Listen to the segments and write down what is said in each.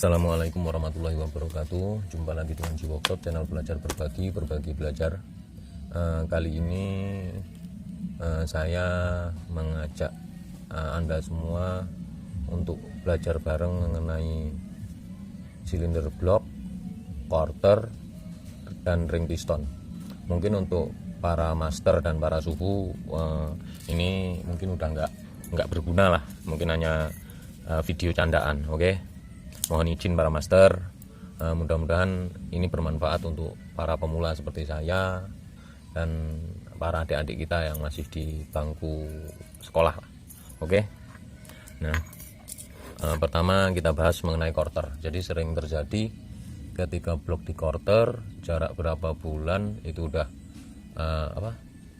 Assalamualaikum warahmatullahi wabarakatuh. Jumpa lagi dengan Jiworkshop, channel belajar berbagi belajar. Kali ini saya mengajak Anda semua untuk belajar bareng mengenai silinder blok, quarter, dan ring piston. Mungkin untuk para master dan para suhu ini mungkin udah nggak berguna lah, mungkin hanya video candaan. Oke. Mohon izin para master, mudah-mudahan ini bermanfaat untuk para pemula seperti saya dan para adik-adik kita yang masih di bangku sekolah. Oke. Nah, pertama kita bahas mengenai quarter. Jadi sering terjadi ketika blok di quarter jarak berapa bulan itu udah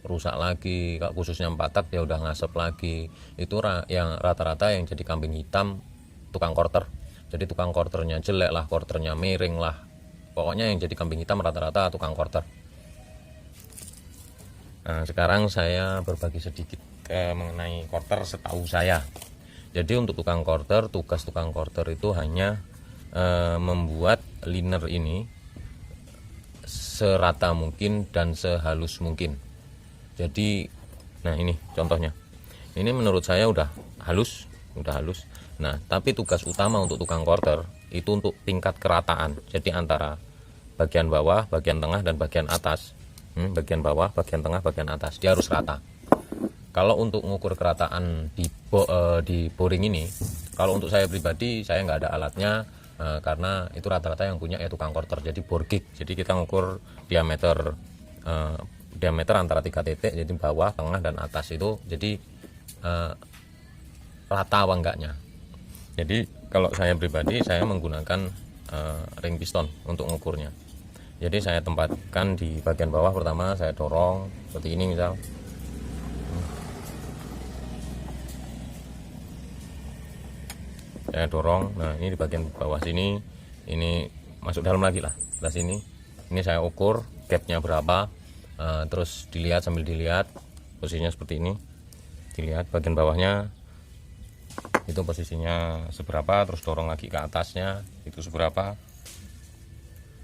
rusak lagi, khususnya 4 tak ya udah ngasep lagi. Itu yang rata-rata yang jadi kambing hitam tukang quarter. Jadi tukang quarternya jelek lah, quarternya miring lah, pokoknya yang jadi kambing hitam rata-rata tukang quarter. Nah, sekarang saya berbagi sedikit mengenai quarter setahu saya. Jadi untuk tukang quarter, tugas tukang quarter itu hanya membuat liner ini serata mungkin dan sehalus mungkin. Jadi nah ini contohnya, ini menurut saya udah halus. Nah, tapi tugas utama untuk tukang quarter itu untuk tingkat kerataan. Jadi antara bagian bawah, bagian tengah, dan bagian atas. Bagian bawah, bagian tengah, bagian atas. Dia harus rata. Kalau untuk mengukur kerataan di boring ini, kalau untuk saya pribadi, saya nggak ada alatnya karena itu rata-rata yang punya ya tukang quarter. Jadi bore gauge. Jadi kita mengukur diameter antara 3 titik. Jadi bawah, tengah, dan atas itu. Jadi rata apa enggaknya. Jadi kalau saya pribadi, saya menggunakan ring piston untuk mengukurnya. Jadi saya tempatkan di bagian bawah. Pertama saya dorong seperti ini misal. Saya dorong. Nah, ini di bagian bawah sini, ini masuk dalam lagi lah, sebelah sini. Ini saya ukur gapnya berapa, terus dilihat, sambil dilihat posisinya seperti ini. Dilihat bagian bawahnya itu posisinya seberapa, terus dorong lagi ke atasnya itu seberapa.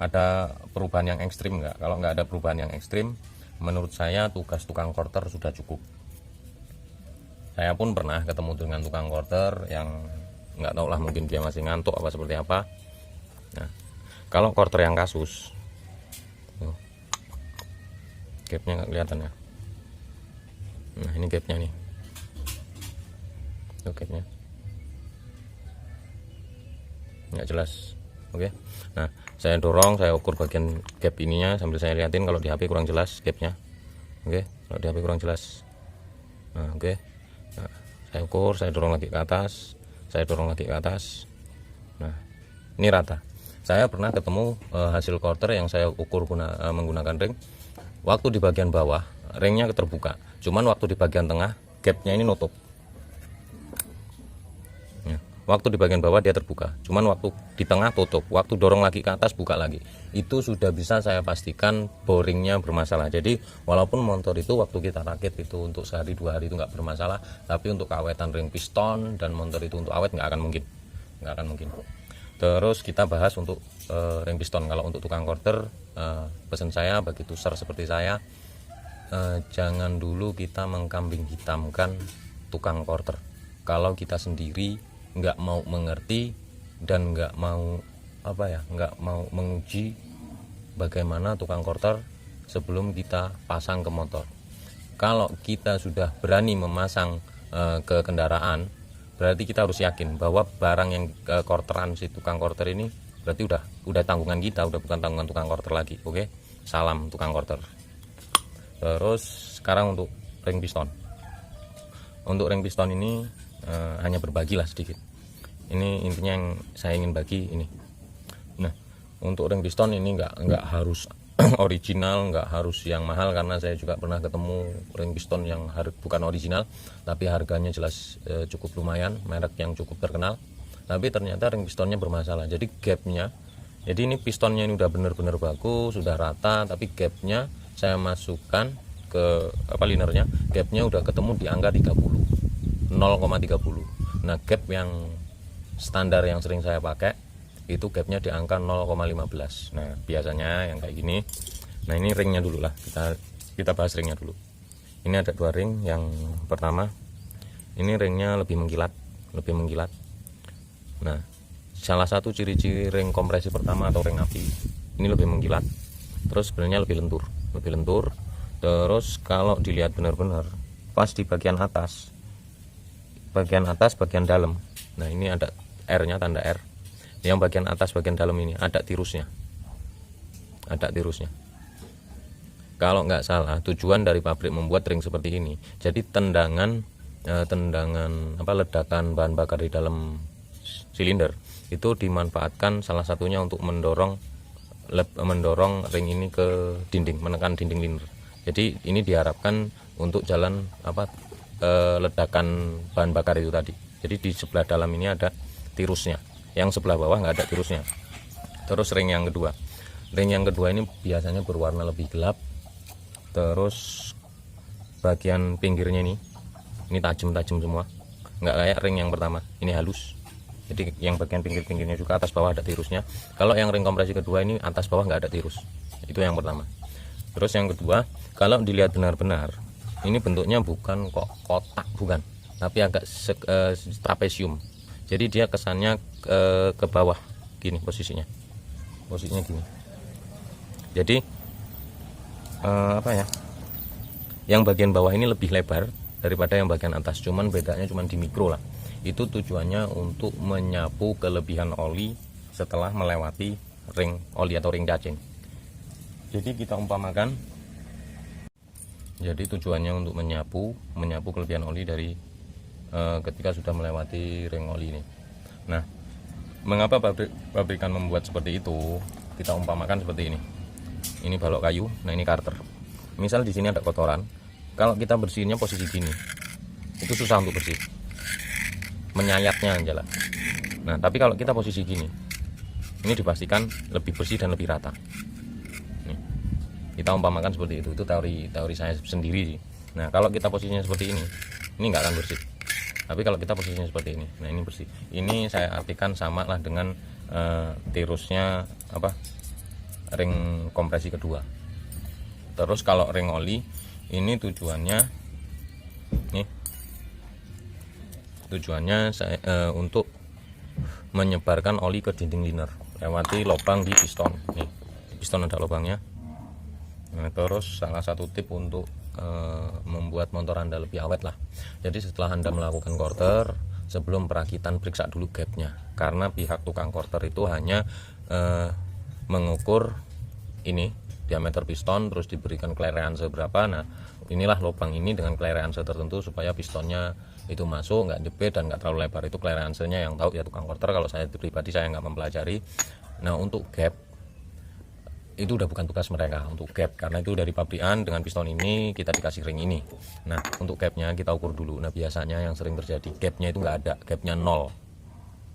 Ada perubahan yang ekstrim enggak? Kalau nggak ada perubahan yang ekstrim, menurut saya tugas tukang quarter sudah cukup. Saya pun pernah ketemu dengan tukang quarter yang nggak tahu lah, mungkin dia masih ngantuk apa seperti apa. Nah, kalau quarter yang kasus, gapnya nggak kelihatan ya. Nah, ini gapnya nih. Gapnya nggak jelas. Oke. Nah, saya dorong, saya ukur bagian gap ininya sambil saya liatin. Kalau di HP kurang jelas gapnya. Oke, kalau di HP kurang jelas. Nah, oke. Nah, saya ukur, saya dorong lagi ke atas, saya dorong lagi ke atas. Nah, ini rata. Saya pernah ketemu hasil quarter yang saya ukur menggunakan ring. Waktu di bagian bawah ringnya terbuka, cuman waktu di bagian tengah gapnya ini nutup. Waktu di bagian bawah dia terbuka, cuman waktu di tengah tutup. Waktu dorong lagi ke atas buka lagi. Itu sudah bisa saya pastikan boringnya bermasalah. Jadi walaupun motor itu waktu kita rakit itu untuk sehari 2 hari itu nggak bermasalah, tapi untuk keawetan ring piston dan motor itu untuk awet nggak akan mungkin. Terus kita bahas untuk ring piston. Kalau untuk tukang quarter, pesan saya bagi tuser seperti saya, jangan dulu kita mengkambing hitamkan tukang quarter. Kalau kita sendiri nggak mau mengerti dan nggak mau menguji bagaimana tukang quarter sebelum kita pasang ke motor. Kalau kita sudah berani memasang ke kendaraan, berarti kita harus yakin bahwa barang yang ke quarteran si tukang quarter ini berarti udah tanggungan kita, udah bukan tanggungan tukang quarter lagi. Oke, salam tukang quarter. Terus sekarang untuk ring piston. Untuk ring piston ini hanya berbagilah sedikit. Ini intinya yang saya ingin bagi ini. Nah, untuk ring piston ini nggak harus original, nggak harus yang mahal, karena saya juga pernah ketemu ring piston yang bukan original tapi harganya jelas cukup lumayan, merek yang cukup terkenal, tapi ternyata ring pistonnya bermasalah. Jadi gapnya, jadi ini pistonnya ini udah bener-bener bagus, sudah rata, tapi gapnya saya masukkan ke linernya, gapnya udah ketemu di angka 30, 0,30. Nah, gap yang standar yang sering saya pakai itu gapnya di angka 0,15. Nah biasanya yang kayak gini, nah ini ringnya dulu lah, kita bahas ringnya dulu. Ini ada 2 ring. Yang pertama ini ringnya lebih mengkilat. Nah salah satu ciri-ciri ring kompresi pertama atau ring api ini lebih mengkilat, terus sebenarnya lebih lentur. Terus kalau dilihat benar-benar pas di bagian atas, bagian dalam, nah ini ada R-nya, tanda R. Yang bagian atas bagian dalam ini ada tirusnya. Kalau nggak salah tujuan dari pabrik membuat ring seperti ini, jadi tendangan ledakan bahan bakar di dalam silinder itu dimanfaatkan salah satunya untuk mendorong ring ini ke dinding, menekan dinding silinder. Jadi ini diharapkan untuk jalan ledakan bahan bakar itu tadi. Jadi di sebelah dalam ini ada tirusnya, yang sebelah bawah nggak ada tirusnya. Terus ring yang kedua ini biasanya berwarna lebih gelap. Terus bagian pinggirnya ini tajam semua, nggak kayak ring yang pertama, ini halus. Jadi yang bagian pinggirnya juga atas bawah ada tirusnya. Kalau yang ring kompresi kedua ini atas bawah nggak ada tirus. Itu yang pertama. Terus yang kedua, kalau dilihat benar-benar ini bentuknya bukan kok kotak, bukan, tapi agak trapesium. Jadi dia kesannya ke bawah gini posisinya gini. Jadi yang bagian bawah ini lebih lebar daripada yang bagian atas, cuman bedanya di mikro lah. Itu tujuannya untuk menyapu kelebihan oli setelah melewati ring oli atau ring cacing. Jadi kita umpamakan, jadi tujuannya untuk menyapu kelebihan oli dari ketika sudah melewati ring oli ini. Nah, mengapa pabrikan membuat seperti itu? Kita umpamakan seperti ini. Ini balok kayu, nah ini karter. Misal di sini ada kotoran, kalau kita bersihinnya posisi gini, itu susah untuk bersih, menyayatnya aja lah. Nah, tapi kalau kita posisi gini, ini dipastikan lebih bersih dan lebih rata. Nih, kita umpamakan seperti itu teori saya sendiri. Nah, kalau kita posisinya seperti ini nggak akan bersih. Tapi kalau kita posisinya seperti ini, nah ini bersih. Ini saya artikan sama lah dengan tirusnya ring kompresi kedua. Terus kalau ring oli ini tujuannya untuk menyebarkan oli ke dinding liner lewati lubang di piston. Nih, di piston ada lubangnya. Nah, terus salah satu tip untuk membuat motor Anda lebih awet lah. Jadi setelah Anda melakukan quarter, sebelum perakitan periksa dulu gapnya, karena pihak tukang quarter itu hanya mengukur ini diameter piston, terus diberikan clearance berapa. Nah, inilah lubang ini dengan clearance tertentu supaya pistonnya itu masuk, nggak jepit dan nggak terlalu lebar. Itu clearance-nya yang tahu ya tukang quarter. Kalau saya pribadi saya nggak mempelajari. Nah, untuk gap itu udah bukan tugas mereka untuk gap, karena itu dari pabrikan. Dengan piston ini kita dikasih ring ini. Nah, untuk gapnya kita ukur dulu. Nah, biasanya yang sering terjadi gapnya itu nggak ada, gapnya 0.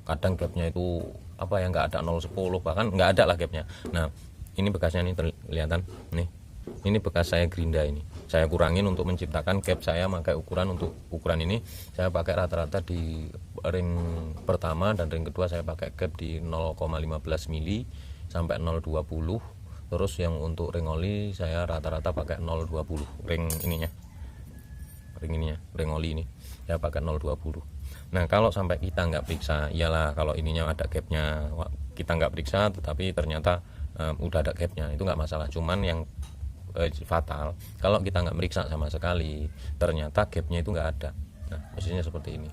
Kadang gapnya itu nggak ada 0,10, bahkan nggak ada lah gapnya. Nah, ini bekasnya nih kelihatan nih, ini bekas saya gerinda. Ini saya kurangin untuk menciptakan gap. Saya pakai untuk ukuran ini saya pakai rata-rata di ring pertama dan ring kedua saya pakai gap di 0,15 mili sampai 0,20. Terus yang untuk ring oli saya rata-rata pakai 0,20 ring oli ini saya pakai 0,20. Nah, kalau sampai kita nggak periksa, iyalah kalau ininya ada gapnya, kita nggak periksa tetapi ternyata udah ada gapnya, itu nggak masalah. Cuman yang fatal kalau kita nggak meriksa sama sekali, ternyata gapnya itu nggak ada. Nah, posisinya seperti ini,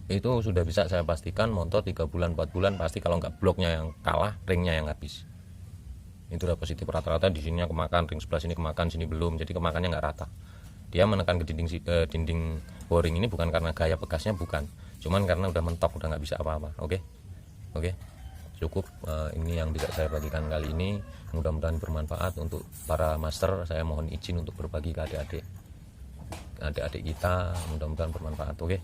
itu sudah bisa saya pastikan motor 3 bulan 4 bulan pasti, kalau nggak bloknya yang kalah, ringnya yang habis. Itu udah positif rata-rata. Di sini kemakan, ring sebelah sini kemakan, sini belum, jadi kemakannya nggak rata. Dia menekan ke dinding boring ini bukan karena gaya bekasnya, bukan, cuman karena udah mentok, udah nggak bisa apa-apa. Oke, cukup. Ini yang bisa saya bagikan kali ini, mudah-mudahan bermanfaat untuk para master. Saya mohon izin untuk berbagi ke adik-adik kita, mudah-mudahan bermanfaat. Oke.